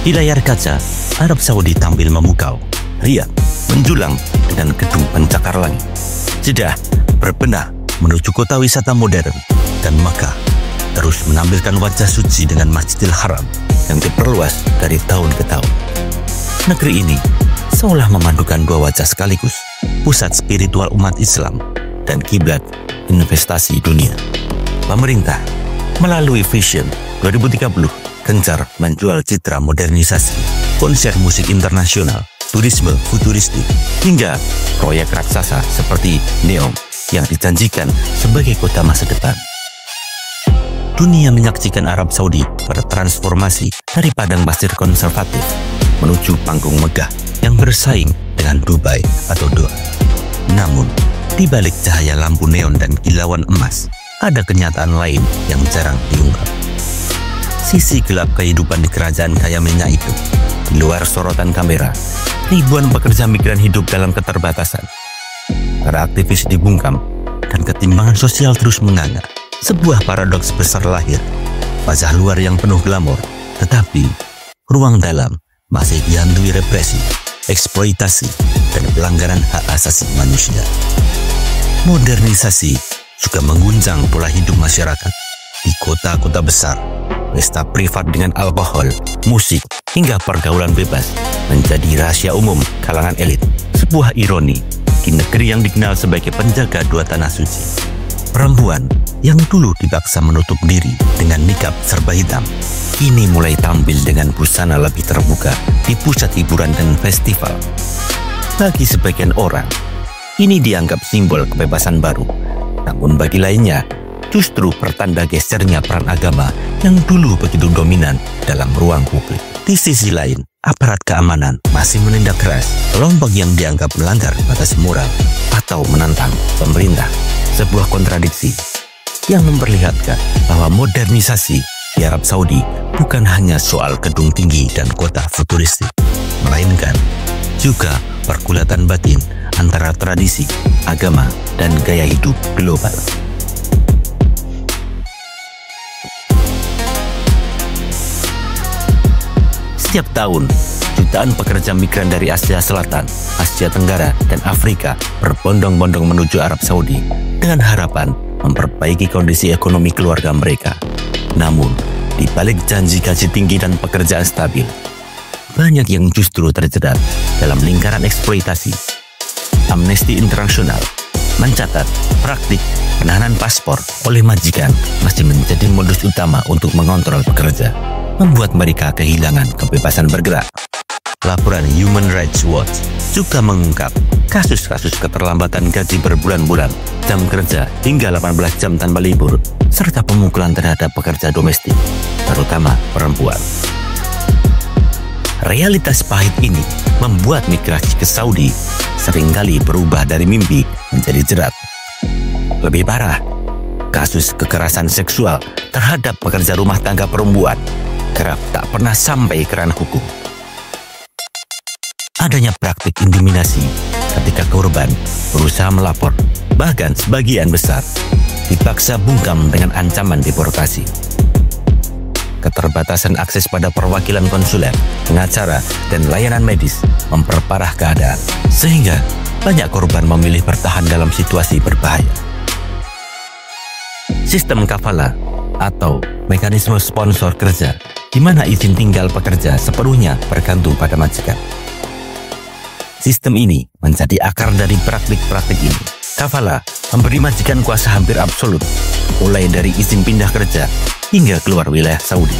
Di layar kaca, Arab Saudi tampil memukau, Riyadh menjulang dengan gedung pencakar langit. Jeddah berbenah menuju kota wisata modern, dan Makkah terus menampilkan wajah suci dengan Masjidil Haram yang diperluas dari tahun ke tahun. Negeri ini seolah memadukan dua wajah sekaligus, pusat spiritual umat Islam dan kiblat investasi dunia. Pemerintah melalui Vision 2030 gencar menjual citra modernisasi, konser musik internasional, turisme futuristik, hingga proyek raksasa seperti NEOM yang dijanjikan sebagai kota masa depan. Dunia menyaksikan Arab Saudi pada transformasi dari padang pasir konservatif menuju panggung megah yang bersaing dengan Dubai atau Doha. Namun, di balik cahaya lampu neon dan kilauan emas, ada kenyataan lain yang jarang diungkap. Sisi gelap kehidupan di kerajaan kaya minyak itu, di luar sorotan kamera, ribuan pekerja migran hidup dalam keterbatasan. Para aktivis dibungkam, dan ketimbangan sosial terus menganga. Sebuah paradoks besar lahir, wajah luar yang penuh glamor, tetapi ruang dalam masih dihantui represi, eksploitasi, dan pelanggaran hak asasi manusia. Modernisasi juga mengguncang pola hidup masyarakat. Di kota-kota besar, pesta privat dengan alkohol, musik, hingga pergaulan bebas menjadi rahasia umum kalangan elit. Sebuah ironi di negeri yang dikenal sebagai penjaga dua tanah suci. Perempuan yang dulu dipaksa menutup diri dengan nikab serba hitam, kini mulai tampil dengan busana lebih terbuka di pusat hiburan dan festival. Bagi sebagian orang, ini dianggap simbol kebebasan baru. Namun bagi lainnya, justru pertanda gesernya peran agama yang dulu begitu dominan dalam ruang publik. Di sisi lain, aparat keamanan masih menindak keras kelompok yang dianggap melanggar batas moral atau menantang pemerintah. Sebuah kontradiksi yang memperlihatkan bahwa modernisasi di Arab Saudi bukan hanya soal gedung tinggi dan kota futuristik, melainkan juga pergulatan batin antara tradisi, agama, dan gaya hidup global. Setiap tahun, jutaan pekerja migran dari Asia Selatan, Asia Tenggara, dan Afrika berbondong-bondong menuju Arab Saudi dengan harapan memperbaiki kondisi ekonomi keluarga mereka. Namun, di balik janji gaji tinggi dan pekerjaan stabil, banyak yang justru terjerat dalam lingkaran eksploitasi. Amnesty International mencatat praktik penahanan paspor oleh majikan masih menjadi modus utama untuk mengontrol pekerja, membuat mereka kehilangan kebebasan bergerak. Laporan Human Rights Watch juga mengungkap kasus-kasus keterlambatan gaji berbulan-bulan, jam kerja hingga 18 jam tanpa libur, serta pemukulan terhadap pekerja domestik, terutama perempuan. Realitas pahit ini membuat migrasi ke Saudi seringkali berubah dari mimpi menjadi jerat. Lebih parah, kasus kekerasan seksual terhadap pekerja rumah tangga perempuan kerap tak pernah sampai ke ranah hukum. Adanya praktik intimidasi ketika korban berusaha melapor, bahkan sebagian besar dipaksa bungkam dengan ancaman deportasi. Keterbatasan akses pada perwakilan konsuler, pengacara, dan layanan medis memperparah keadaan, sehingga banyak korban memilih bertahan dalam situasi berbahaya. Sistem kafala atau mekanisme sponsor kerja, di mana izin tinggal pekerja sepenuhnya bergantung pada majikan. Sistem ini menjadi akar dari praktik-praktik ini. Kafala memberi majikan kuasa hampir absolut, mulai dari izin pindah kerja hingga keluar wilayah Saudi.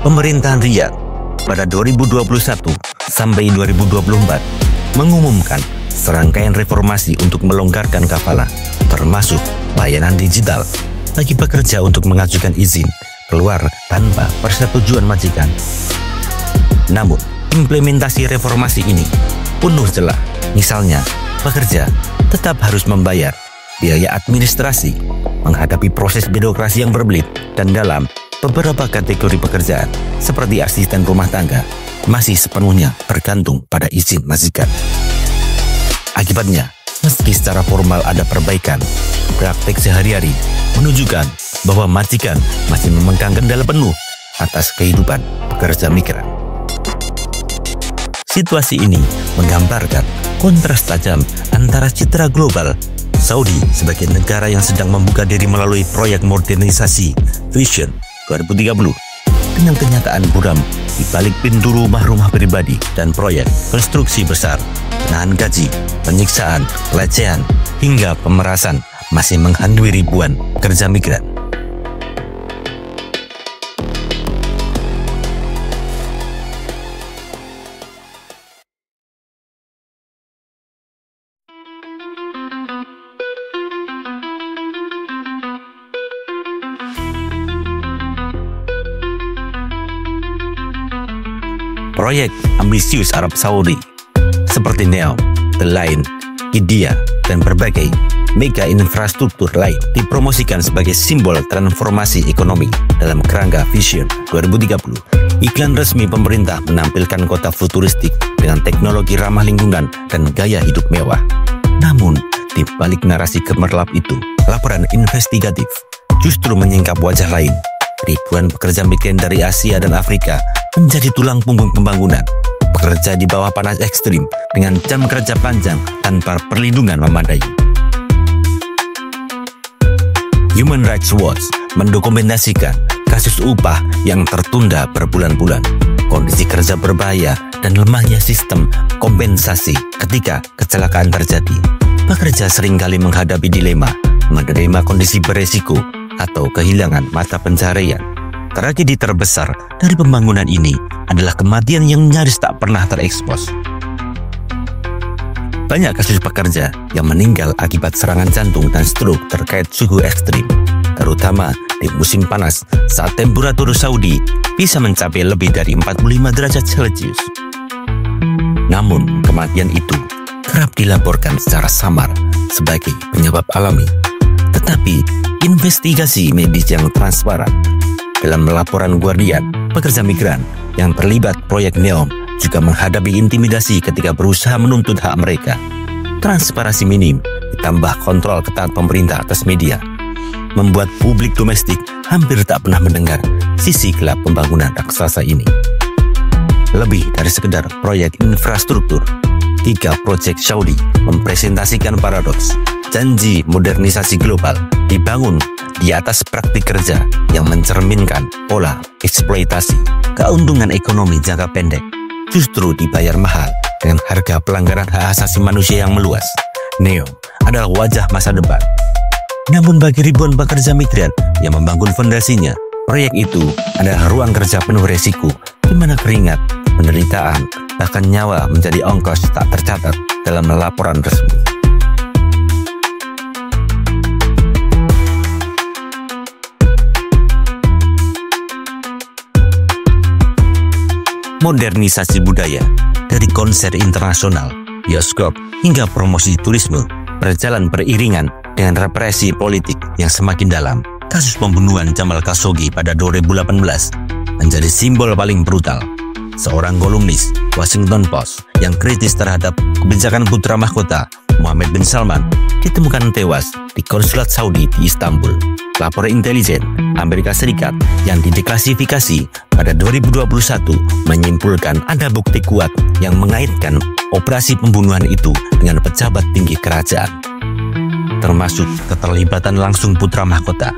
Pemerintahan Riyadh pada 2021 sampai 2024 mengumumkan serangkaian reformasi untuk melonggarkan kafala, termasuk layanan digital bagi pekerja untuk mengajukan izin keluar tanpa persetujuan majikan. Namun, implementasi reformasi ini penuh celah. Misalnya, pekerja tetap harus membayar biaya administrasi, menghadapi proses birokrasi yang berbelit, dan dalam beberapa kategori pekerjaan, seperti asisten rumah tangga, masih sepenuhnya bergantung pada izin majikan. Akibatnya, meski secara formal ada perbaikan, praktik sehari-hari menunjukkan bahwa majikan masih memegang kendali penuh atas kehidupan pekerja migran. Situasi ini menggambarkan kontras tajam antara citra global Saudi sebagai negara yang sedang membuka diri melalui proyek modernisasi Vision 2030 dengan kenyataan buram di balik pintu rumah-rumah pribadi dan proyek konstruksi besar, penahan gaji, penyiksaan, pelecehan, hingga pemerasan masih menghantui ribuan pekerja migran. Proyek ambisius Arab Saudi seperti NEOM, The Line, Qiddiya, dan berbagai mega infrastruktur lain dipromosikan sebagai simbol transformasi ekonomi dalam kerangka Vision 2030. Iklan resmi pemerintah menampilkan kota futuristik dengan teknologi ramah lingkungan dan gaya hidup mewah. Namun, di balik narasi gemerlap itu, laporan investigatif justru menyingkap wajah lain. Ribuan pekerja migran dari Asia dan Afrika menjadi tulang punggung pembangunan, bekerja di bawah panas ekstrim dengan jam kerja panjang tanpa perlindungan memadai. Human Rights Watch mendokumentasikan kasus upah yang tertunda berbulan-bulan, kondisi kerja berbahaya, dan lemahnya sistem kompensasi ketika kecelakaan terjadi. Pekerja seringkali menghadapi dilema menerima kondisi beresiko atau kehilangan mata pencaharian. Tragedi terbesar dari pembangunan ini adalah kematian yang nyaris tak pernah terekspos. Banyak kasus pekerja yang meninggal akibat serangan jantung dan stroke terkait suhu ekstrim, terutama di musim panas saat temperatur Saudi bisa mencapai lebih dari 45 derajat Celcius. Namun, kematian itu kerap dilaporkan secara samar sebagai penyebab alami. Tetapi, investigasi medis yang transparan dalam laporan Guardian, pekerja migran yang terlibat proyek NEOM juga menghadapi intimidasi ketika berusaha menuntut hak mereka. Transparansi minim ditambah kontrol ketat pemerintah atas media membuat publik domestik hampir tak pernah mendengar sisi gelap pembangunan raksasa ini. Lebih dari sekedar proyek infrastruktur, 3 proyek Saudi mempresentasikan paradoks. Janji modernisasi global dibangun di atas praktik kerja yang mencerminkan pola eksploitasi. Keuntungan ekonomi jangka pendek justru dibayar mahal dengan harga pelanggaran hak asasi manusia yang meluas. NEOM adalah wajah masa depan. Namun bagi ribuan pekerja migran yang membangun fondasinya, proyek itu adalah ruang kerja penuh resiko, di mana keringat, penderitaan, bahkan nyawa menjadi ongkos tak tercatat dalam laporan resmi. Modernisasi budaya, dari konser internasional, bioskop, hingga promosi turisme, berjalan beriringan dengan represi politik yang semakin dalam. Kasus pembunuhan Jamal Khashoggi pada 2018 menjadi simbol paling brutal. Seorang kolumnis Washington Post yang kritis terhadap kebijakan putra mahkota Mohammed bin Salman ditemukan tewas di konsulat Saudi di Istanbul. Lapor intelijen Amerika Serikat yang dideklasifikasi pada 2021 menyimpulkan ada bukti kuat yang mengaitkan operasi pembunuhan itu dengan pejabat tinggi kerajaan, termasuk keterlibatan langsung putra mahkota.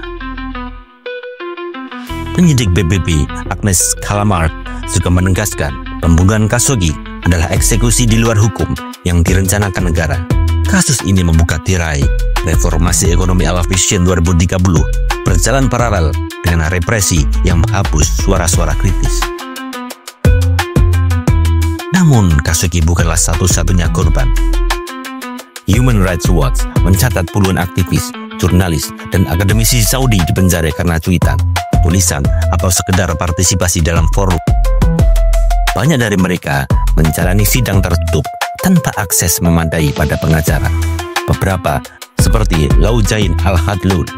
Penyidik PBB Agnes Callamard juga menegaskan pembunuhan Khashoggi adalah eksekusi di luar hukum yang direncanakan negara. Kasus ini membuka tirai reformasi ekonomi ala Vision 2030 berjalan paralel dengan represi yang menghapus suara-suara kritis. Namun, Khashoggi bukanlah satu-satunya korban. Human Rights Watch mencatat puluhan aktivis, jurnalis, dan akademisi Saudi dipenjara karena cuitan, tulisan, atau sekedar partisipasi dalam forum. Banyak dari mereka menjalani sidang tertutup tanpa akses memadai pada pengacara. Beberapa, seperti Loujain Al-Hadlun,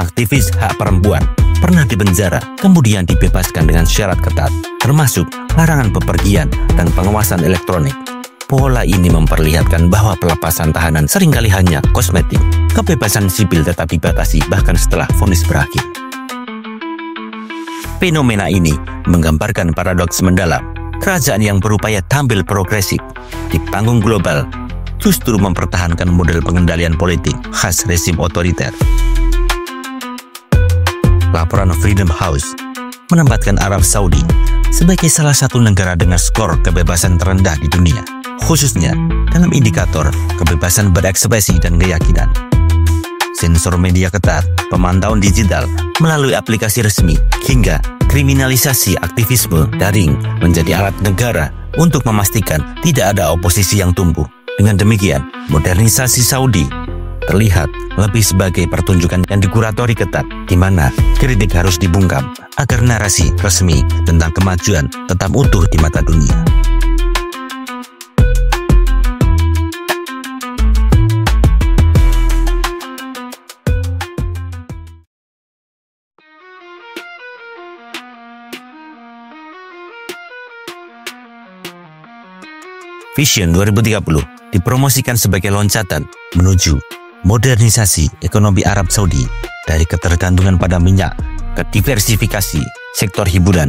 aktivis hak perempuan, pernah dipenjara kemudian dibebaskan dengan syarat ketat, termasuk larangan bepergian dan pengawasan elektronik. Pola ini memperlihatkan bahwa pelepasan tahanan seringkali hanya kosmetik. Kebebasan sipil tetap dibatasi bahkan setelah vonis berakhir. Fenomena ini menggambarkan paradoks mendalam. Kerajaan yang berupaya tampil progresif di panggung global justru mempertahankan model pengendalian politik khas rezim otoriter. Laporan Freedom House menempatkan Arab Saudi sebagai salah satu negara dengan skor kebebasan terendah di dunia, khususnya dalam indikator kebebasan berekspresi dan keyakinan. Sensor media ketat, pemantauan digital melalui aplikasi resmi, hingga kriminalisasi aktivisme daring menjadi alat negara untuk memastikan tidak ada oposisi yang tumbuh. Dengan demikian, modernisasi Saudi terlihat lebih sebagai pertunjukan yang dikuratori ketat, di mana kritik harus dibungkam agar narasi resmi tentang kemajuan tetap utuh di mata dunia. Vision 2030 dipromosikan sebagai loncatan menuju modernisasi ekonomi Arab Saudi dari ketergantungan pada minyak ke diversifikasi sektor hiburan,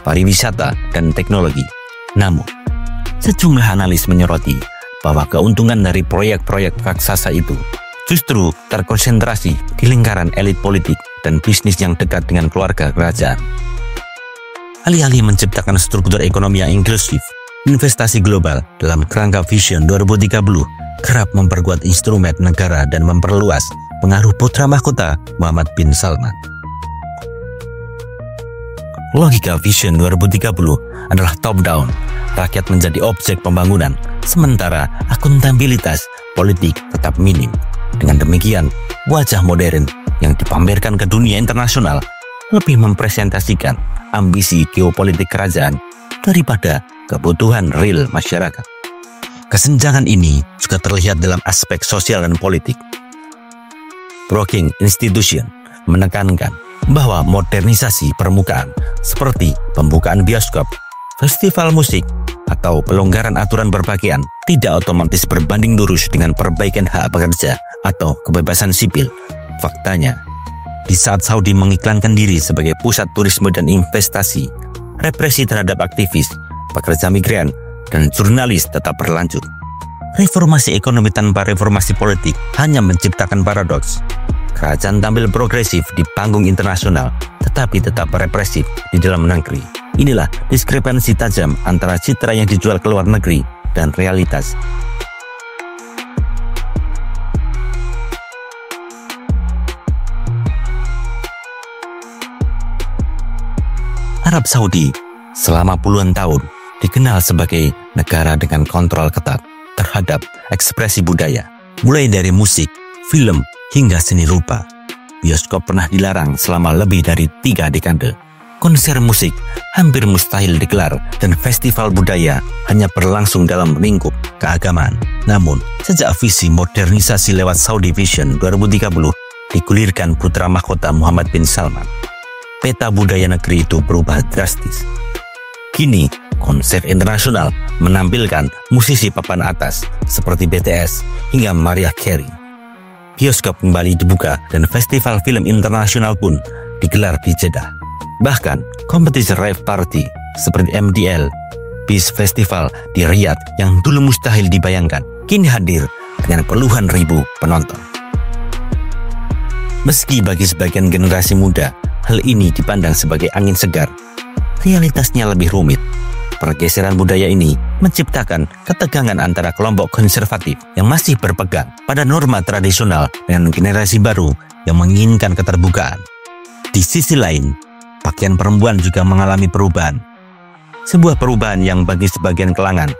pariwisata, dan teknologi. Namun, sejumlah analis menyoroti bahwa keuntungan dari proyek-proyek raksasa itu justru terkonsentrasi di lingkaran elit politik dan bisnis yang dekat dengan keluarga kerajaan. Alih-alih menciptakan struktur ekonomi yang inklusif, investasi global dalam kerangka Vision 2030 kerap memperkuat instrumen negara dan memperluas pengaruh putra mahkota Muhammad bin Salman. Logika Vision 2030 adalah top-down, rakyat menjadi objek pembangunan, sementara akuntabilitas politik tetap minim. Dengan demikian, wajah modern yang dipamerkan ke dunia internasional lebih mempresentasikan ambisi geopolitik kerajaan daripada kebutuhan real masyarakat. Kesenjangan ini juga terlihat dalam aspek sosial dan politik. Brookings Institution menekankan bahwa modernisasi permukaan seperti pembukaan bioskop, festival musik, atau pelonggaran aturan berpakaian tidak otomatis berbanding lurus dengan perbaikan hak pekerja atau kebebasan sipil. Faktanya, di saat Saudi mengiklankan diri sebagai pusat turisme dan investasi, represi terhadap aktivis, pekerja migran, dan jurnalis tetap berlanjut. Reformasi ekonomi tanpa reformasi politik hanya menciptakan paradoks. Kerajaan tampil progresif di panggung internasional, tetapi tetap represif di dalam negeri. Inilah diskrepansi tajam antara citra yang dijual ke luar negeri dan realitas. Arab Saudi selama puluhan tahun dikenal sebagai negara dengan kontrol ketat terhadap ekspresi budaya, mulai dari musik, film, hingga seni rupa. Bioskop pernah dilarang selama lebih dari 3 dekade. Konser musik hampir mustahil digelar dan festival budaya hanya berlangsung dalam lingkup keagamaan. Namun, sejak visi modernisasi lewat Saudi Vision 2030 digulirkan putra mahkota Muhammad bin Salman, peta budaya negeri itu berubah drastis. Kini, konser internasional menampilkan musisi papan atas seperti BTS hingga Mariah Carey. Bioskop kembali dibuka dan festival film internasional pun digelar di Jeddah. Bahkan, kompetisi rave party seperti MDL, Peace Festival di Riyadh yang dulu mustahil dibayangkan, kini hadir dengan puluhan ribu penonton. Meski bagi sebagian generasi muda, hal ini dipandang sebagai angin segar, realitasnya lebih rumit. Pergeseran budaya ini menciptakan ketegangan antara kelompok konservatif yang masih berpegang pada norma tradisional dengan generasi baru yang menginginkan keterbukaan. Di sisi lain, pakaian perempuan juga mengalami perubahan. Sebuah perubahan yang bagi sebagian kalangan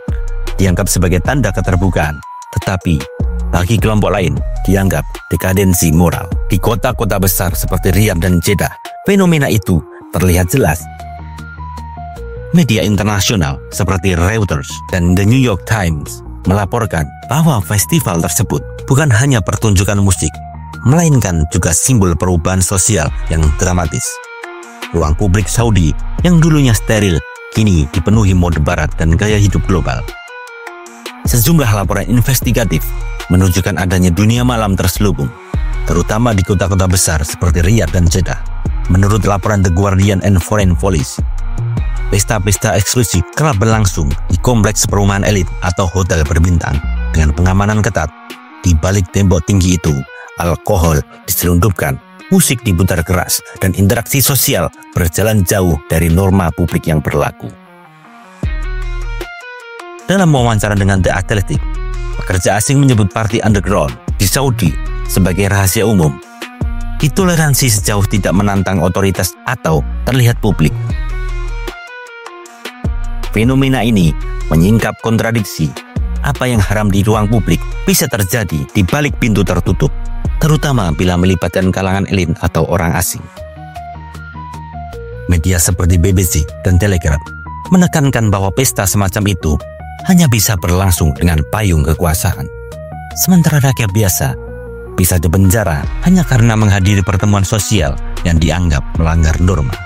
dianggap sebagai tanda keterbukaan, tetapi bagi kelompok lain dianggap dekadensi moral. Di kota-kota besar seperti Riyadh dan Jeddah, fenomena itu terlihat jelas. Media internasional seperti Reuters dan The New York Times melaporkan bahwa festival tersebut bukan hanya pertunjukan musik, melainkan juga simbol perubahan sosial yang dramatis. Ruang publik Saudi yang dulunya steril, kini dipenuhi mode barat dan gaya hidup global. Sejumlah laporan investigatif menunjukkan adanya dunia malam terselubung, terutama di kota-kota besar seperti Riyadh dan Jeddah. Menurut laporan The Guardian and Foreign Policy, pesta-pesta eksklusif kerap berlangsung di kompleks perumahan elit atau hotel berbintang dengan pengamanan ketat. Di balik tembok tinggi itu, alkohol diselundupkan, musik diputar keras, dan interaksi sosial berjalan jauh dari norma publik yang berlaku. Dalam wawancara dengan The Athletic, pekerja asing menyebut party underground di Saudi sebagai rahasia umum. Ditoleransi sejauh tidak menantang otoritas atau terlihat publik. Fenomena ini menyingkap kontradiksi. Apa yang haram di ruang publik bisa terjadi di balik pintu tertutup, terutama bila melibatkan kalangan elit atau orang asing. Media seperti BBC dan Telegraph menekankan bahwa pesta semacam itu hanya bisa berlangsung dengan payung kekuasaan. Sementara rakyat biasa bisa dipenjara hanya karena menghadiri pertemuan sosial yang dianggap melanggar norma.